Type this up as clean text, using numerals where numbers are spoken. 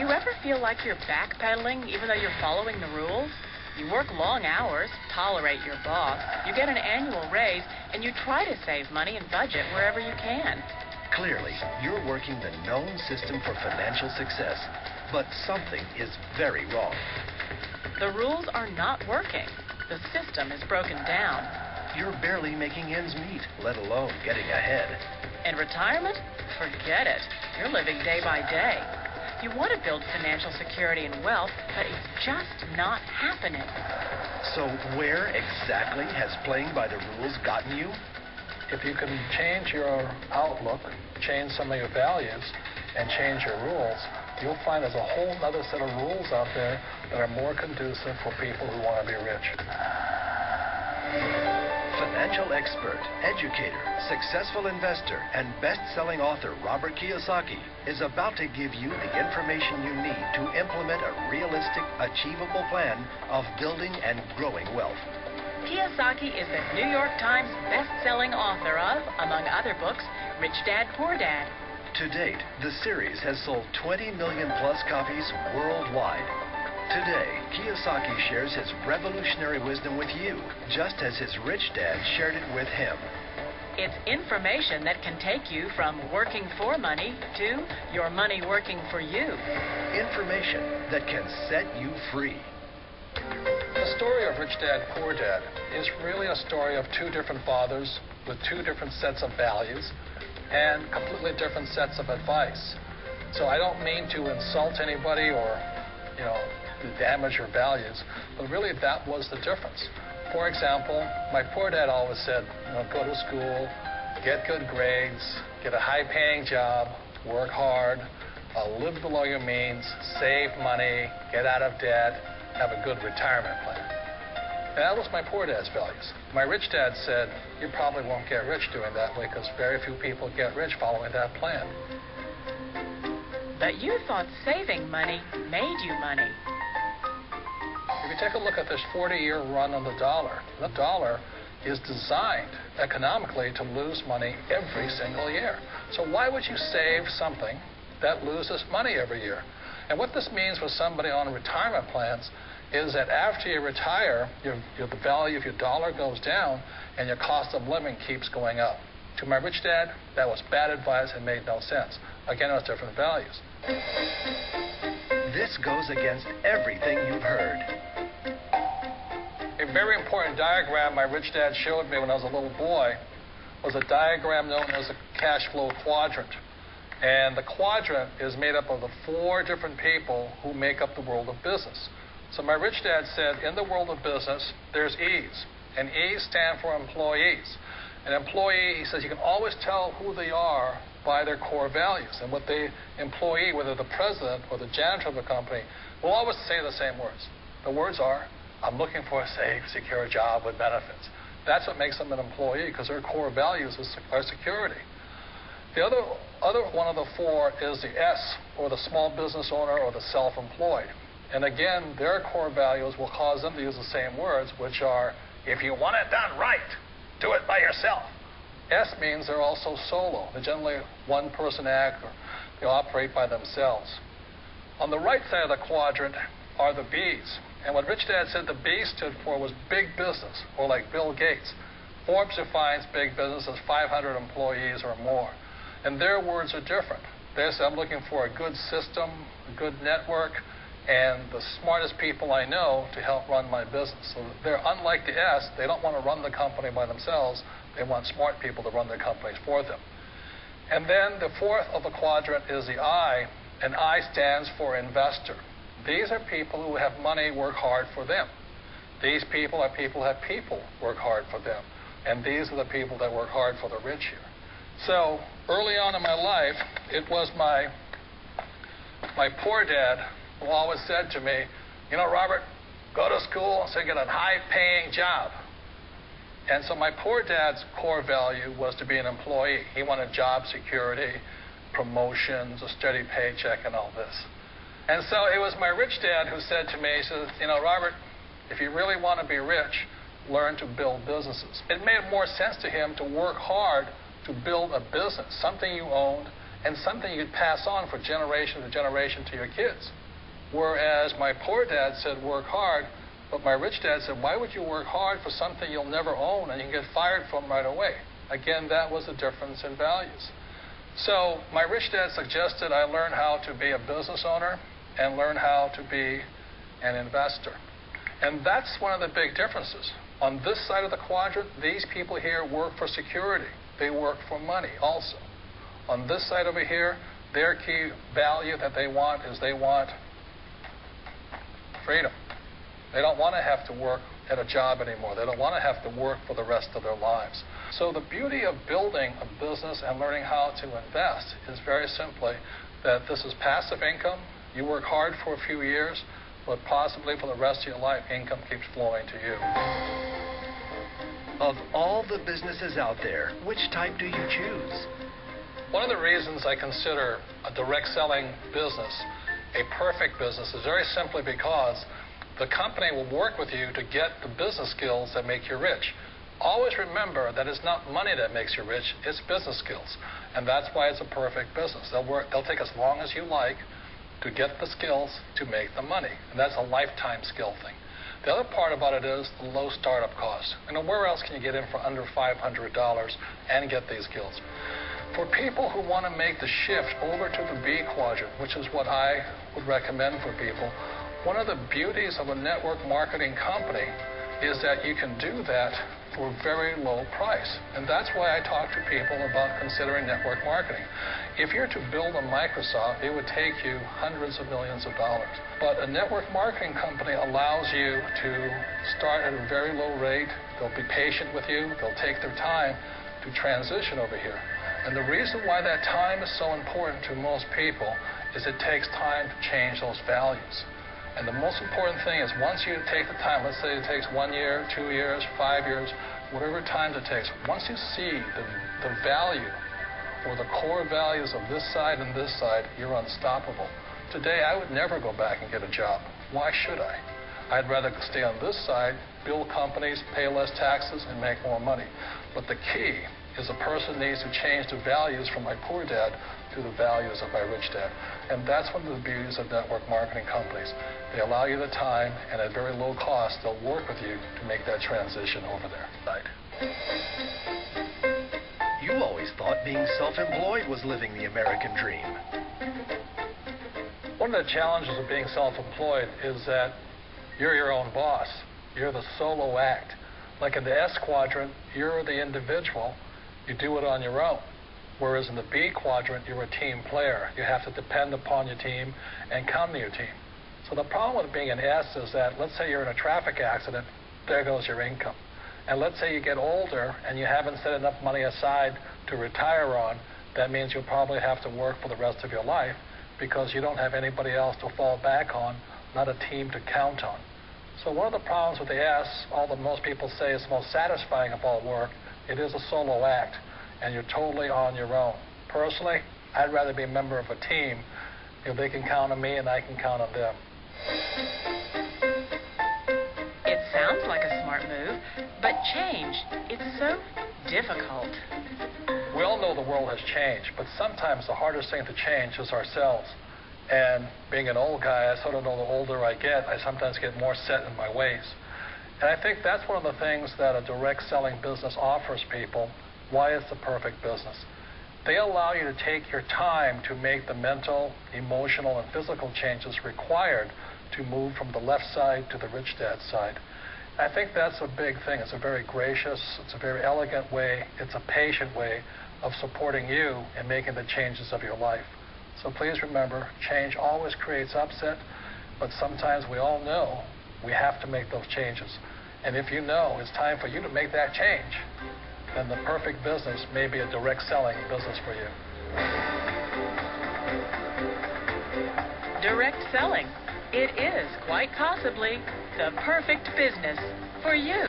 you ever feel like you're backpedaling even though you're following the rules? You work long hours, tolerate your boss, you get an annual raise, and you try to save money and budget wherever you can. Clearly, you're working the known system for financial success, but something is very wrong. The rules are not working. The system is broken down. You're barely making ends meet, let alone getting ahead. And retirement? Forget it. You're living day by day. You want to build financial security and wealth, but it's just not happening. So where exactly has playing by the rules gotten you? If you can change your outlook, change some of your values, and change your rules, you'll find there's a whole other set of rules out there that are more conducive for people who want to be rich. Financial expert, educator, successful investor, and best-selling author Robert Kiyosaki is about to give you the information you need to implement a realistic, achievable plan of building and growing wealth. Kiyosaki is the New York Times best-selling author of, among other books, Rich Dad, Poor Dad. To date, the series has sold 20 million plus copies worldwide. Today, Kiyosaki shares his revolutionary wisdom with you, just as his rich dad shared it with him. It's information that can take you from working for money to your money working for you. Information that can set you free. The story of Rich Dad, Poor Dad is really a story of two different fathers with two different sets of values and completely different sets of advice. So I don't mean to insult anybody or, to damage your values, but really that was the difference. For example, my poor dad always said, go to school, get good grades, get a high-paying job, work hard, live below your means, save money, get out of debt, have a good retirement plan. And that was my poor dad's values. My rich dad said, you probably won't get rich doing that way because very few people get rich following that plan. But you thought saving money made you money. If you take a look at this 40-year run on the dollar is designed economically to lose money every single year. So why would you save something that loses money every year? And what this means for somebody on retirement plans is that after you retire, the value of your dollar goes down and your cost of living keeps going up. To my rich dad, that was bad advice and made no sense. Again, it was different values. This goes against everything you've heard. A very important diagram my rich dad showed me when I was a little boy was a diagram known as a cash flow quadrant. And the quadrant is made up of the four different people who make up the world of business. So my rich dad said, in the world of business, there's E's. And E's stand for employees. An employee, he says, you can always tell who they are by their core values. And what the employee, whether the president or the janitor of the company, will always say the same words. The words are, I'm looking for a safe, secure job with benefits. That's what makes them an employee, because their core values are security. The other one of the four is the S, or the small business owner or the self-employed. And again, their core values will cause them to use the same words, which are, if you want it done right, do it by yourself. S means they're also solo. They're generally one-person act, or they operate by themselves. On the right side of the quadrant are the B's. And what Rich Dad said the B stood for was big business, or like Bill Gates. Forbes defines big business as 500 employees or more. And their words are different. They say, I'm looking for a good system, a good network, and the smartest people I know to help run my business. So they're unlike the S. They don't want to run the company by themselves. They want smart people to run their companies for them. And then the fourth of the quadrant is the I, and I stands for investor. These are people who have money work hard for them. These people are people who have people work hard for them. And these are the people that work hard for the rich here. So early on in my life, it was my poor dad who always said to me, Robert, go to school so you get a high-paying job. And so my poor dad's core value was to be an employee. He wanted job security, promotions, a steady paycheck, and all this. And so it was my rich dad who said to me, he says, Robert, if you really want to be rich, learn to build businesses. It made more sense to him to work hard to build a business, something you owned and something you could pass on for generation to generation to your kids. Whereas my poor dad said, work hard, but my rich dad said, why would you work hard for something you'll never own and you can get fired from right away? Again, that was the difference in values. So my rich dad suggested I learn how to be a business owner and learn how to be an investor. And that's one of the big differences. On this side of the quadrant, these people here work for security. They work for money also. On this side over here, their key value that they want is they want freedom. They don't want to have to work at a job anymore. They don't want to have to work for the rest of their lives. So the beauty of building a business and learning how to invest is very simply that this is passive income. You work hard for a few years, but possibly for the rest of your life, income keeps flowing to you. Of all the businesses out there, which type do you choose? One of the reasons I consider a direct selling business a perfect business is very simply because the company will work with you to get the business skills that make you rich. Always remember that it's not money that makes you rich, it's business skills. And that's why it's a perfect business. They'll take as long as you like to get the skills to make the money. And that's a lifetime skill thing. The other part about it is the low startup cost. Where else can you get in for under $500 and get these skills? For people who want to make the shift over to the B quadrant, which is what I would recommend for people, one of the beauties of a network marketing company is that you can do that for a very low price. And that's why I talk to people about considering network marketing. If you're to build a Microsoft, it would take you hundreds of millions of dollars. But a network marketing company allows you to start at a very low rate. They'll be patient with you. They'll take their time to transition over here. And the reason why that time is so important to most people is it takes time to change those values. And the most important thing is once you take the time, let's say it takes 1 year, 2 years, 5 years, whatever time it takes, once you see the value or the core values of this side and this side, you're unstoppable. Today, I would never go back and get a job. Why should I? I'd rather stay on this side, build companies, pay less taxes, and make more money. But the key is a person needs to change the values from my poor dad to the values of my rich dad. And that's one of the beauties of network marketing companies. They allow you the time, and at very low cost, they'll work with you to make that transition over there. You always thought being self-employed was living the American dream. One of the challenges of being self-employed is that you're your own boss. You're the solo act. Like in the S quadrant, you're the individual. You do it on your own. Whereas in the B quadrant, you're a team player. You have to depend upon your team and come to your team. So the problem with being an S is that, let's say you're in a traffic accident, there goes your income. And let's say you get older and you haven't set enough money aside to retire on, that means you'll probably have to work for the rest of your life because you don't have anybody else to fall back on, not a team to count on. So one of the problems with the S, although most people say it's the most satisfying of all work, it is a solo act, and you're totally on your own. Personally, I'd rather be a member of a team. They can count on me and I can count on them. It sounds like a smart move, but change, it's so difficult. We all know the world has changed, but sometimes the hardest thing to change is ourselves. And being an old guy, I sort of know the older I get, I sometimes get more set in my ways. And I think that's one of the things that a direct selling business offers people, why it's the perfect business. They allow you to take your time to make the mental, emotional, and physical changes required to move from the left side to the rich dad side. I think that's a big thing. It's a very gracious, it's a very elegant way, it's a patient way of supporting you in making the changes of your life. So please remember, change always creates upset, but sometimes we all know we have to make those changes. And if you know it's time for you to make that change, then the perfect business may be a direct selling business for you. Direct selling. It is quite possibly the perfect business for you.